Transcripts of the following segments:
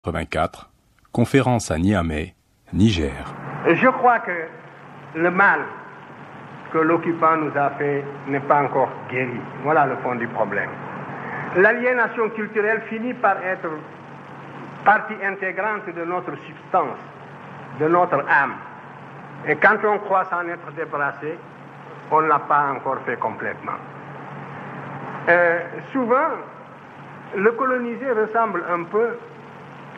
1984, conférence à Niamey, Niger. Je crois que le mal que l'occupant nous a fait n'est pas encore guéri. Voilà le fond du problème. L'aliénation culturelle finit par être partie intégrante de notre substance, de notre âme. Et quand on croit s'en être débarrassé, on ne l'a pas encore fait complètement. Souvent, le colonisé ressemble un peu,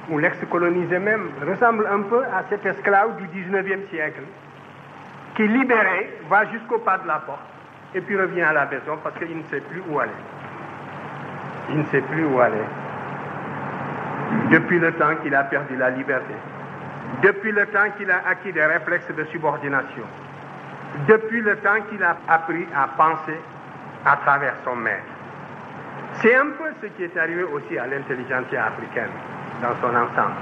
ou l'ex-colonisé même, ressemble un peu à cet esclave du 19e siècle qui, libéré, va jusqu'au pas de la porte et puis revient à la maison parce qu'il ne sait plus où aller. Il ne sait plus où aller. Depuis le temps qu'il a perdu la liberté, depuis le temps qu'il a acquis des réflexes de subordination, depuis le temps qu'il a appris à penser à travers son maître. C'est un peu ce qui est arrivé aussi à l'intelligentsia africaine dans son ensemble.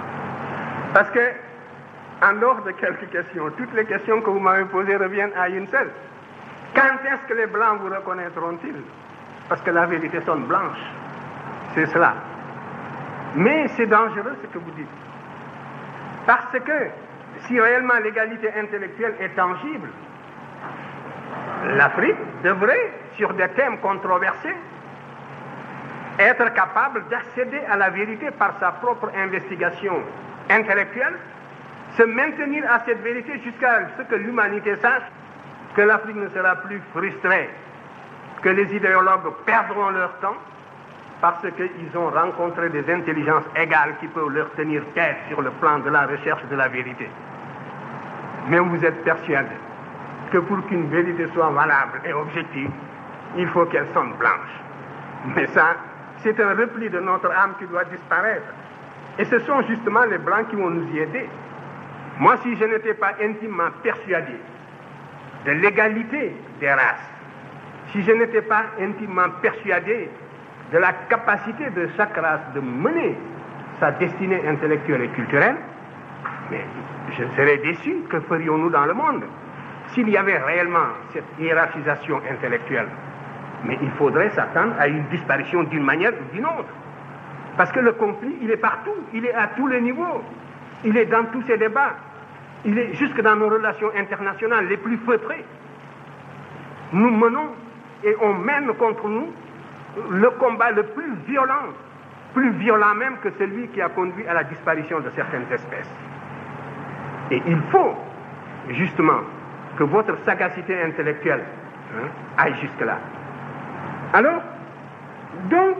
Parce que, en dehors de quelques questions, toutes les questions que vous m'avez posées reviennent à une seule. Quand est-ce que les Blancs vous reconnaîtront-ils? Parce que la vérité sonne blanche. C'est cela. Mais c'est dangereux ce que vous dites. Parce que, si réellement l'égalité intellectuelle est tangible, l'Afrique devrait, sur des thèmes controversés, être capable d'accéder à la vérité par sa propre investigation intellectuelle, se maintenir à cette vérité jusqu'à ce que l'humanité sache que l'Afrique ne sera plus frustrée, que les idéologues perdront leur temps parce qu'ils ont rencontré des intelligences égales qui peuvent leur tenir tête sur le plan de la recherche de la vérité. Mais vous êtes persuadés que pour qu'une vérité soit valable et objective, il faut qu'elle sonne blanche. Mais ça, c'est un repli de notre âme qui doit disparaître. Et ce sont justement les Blancs qui vont nous y aider. Moi, si je n'étais pas intimement persuadé de l'égalité des races, si je n'étais pas intimement persuadé de la capacité de chaque race de mener sa destinée intellectuelle et culturelle, mais je serais déçu. Que ferions-nous dans le monde s'il y avait réellement cette hiérarchisation intellectuelle? Mais il faudrait s'attendre à une disparition d'une manière ou d'une autre. Parce que le conflit, il est partout, il est à tous les niveaux, il est dans tous ces débats, il est jusque dans nos relations internationales les plus feutrées. Nous menons et on mène contre nous le combat le plus violent même que celui qui a conduit à la disparition de certaines espèces. Et il faut justement que votre sagacité intellectuelle aille jusque-là. Alors, donc,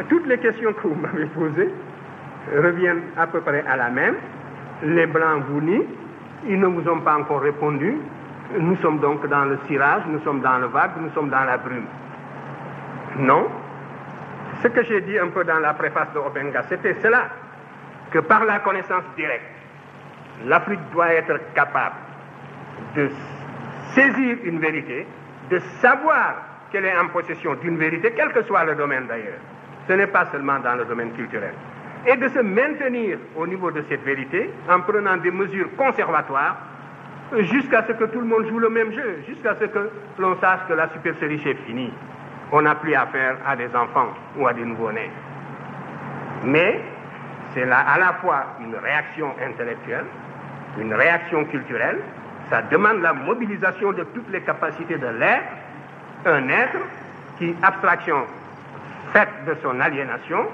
toutes les questions que vous m'avez posées reviennent à peu près à la même. Les Blancs vous nient, ils ne vous ont pas encore répondu. Nous sommes donc dans le cirage, nous sommes dans le vague, nous sommes dans la brume. Non. Ce que j'ai dit un peu dans la préface de Obenga, c'était cela, que par la connaissance directe, l'Afrique doit être capable de saisir une vérité, de savoir qu'elle est en possession d'une vérité, quel que soit le domaine d'ailleurs. Ce n'est pas seulement dans le domaine culturel. Et de se maintenir au niveau de cette vérité en prenant des mesures conservatoires jusqu'à ce que tout le monde joue le même jeu, jusqu'à ce que l'on sache que la supercherie est finie. On n'a plus affaire à des enfants ou à des nouveau-nés. Mais c'est là à la fois une réaction intellectuelle, une réaction culturelle. Ça demande la mobilisation de toutes les capacités de l'être, un être qui, abstraction faite de son aliénation,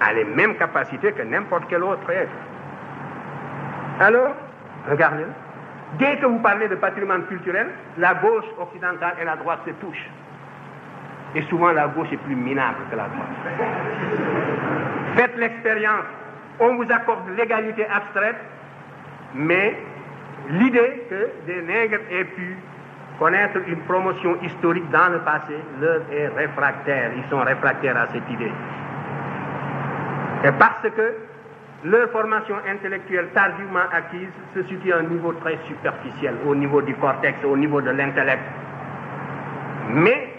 a les mêmes capacités que n'importe quel autre être. Alors, regardez, dès que vous parlez de patrimoine culturel, la gauche occidentale et la droite se touchent. Et souvent, la gauche est plus minable que la droite. Faites l'expérience. On vous accorde l'égalité abstraite, mais l'idée que des nègres aient pu connaître une promotion historique dans le passé leur est réfractaire. Ils sont réfractaires à cette idée. Et parce que leur formation intellectuelle tardivement acquise se situe à un niveau très superficiel, au niveau du cortex, au niveau de l'intellect. Mais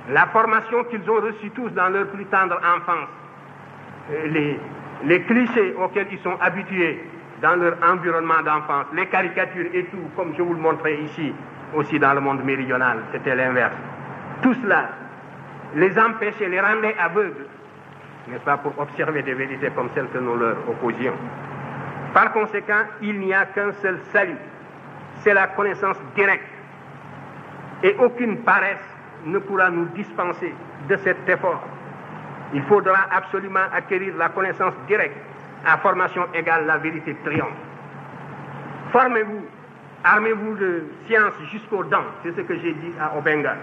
la formation qu'ils ont reçue tous dans leur plus tendre enfance, les clichés auxquels ils sont habitués dans leur environnement d'enfance, les caricatures et tout, comme je vous le montrais ici, aussi dans le monde méridional, c'était l'inverse. Tout cela les empêchait, les rendait aveugles n'est-ce pas, pour observer des vérités comme celles que nous leur opposions. Par conséquent, il n'y a qu'un seul salut, c'est la connaissance directe. Et aucune paresse ne pourra nous dispenser de cet effort. Il faudra absolument acquérir la connaissance directe. À formation égale, la vérité triomphe. Formez-vous, armez-vous de science jusqu'aux dents, c'est ce que j'ai dit à Obenga,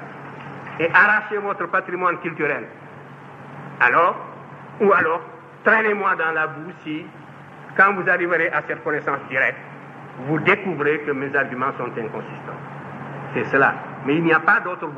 et arrachez votre patrimoine culturel. Alors, traînez-moi dans la boue si, quand vous arriverez à cette connaissance directe, vous découvrez que mes arguments sont inconsistants. C'est cela. Mais il n'y a pas d'autre voie.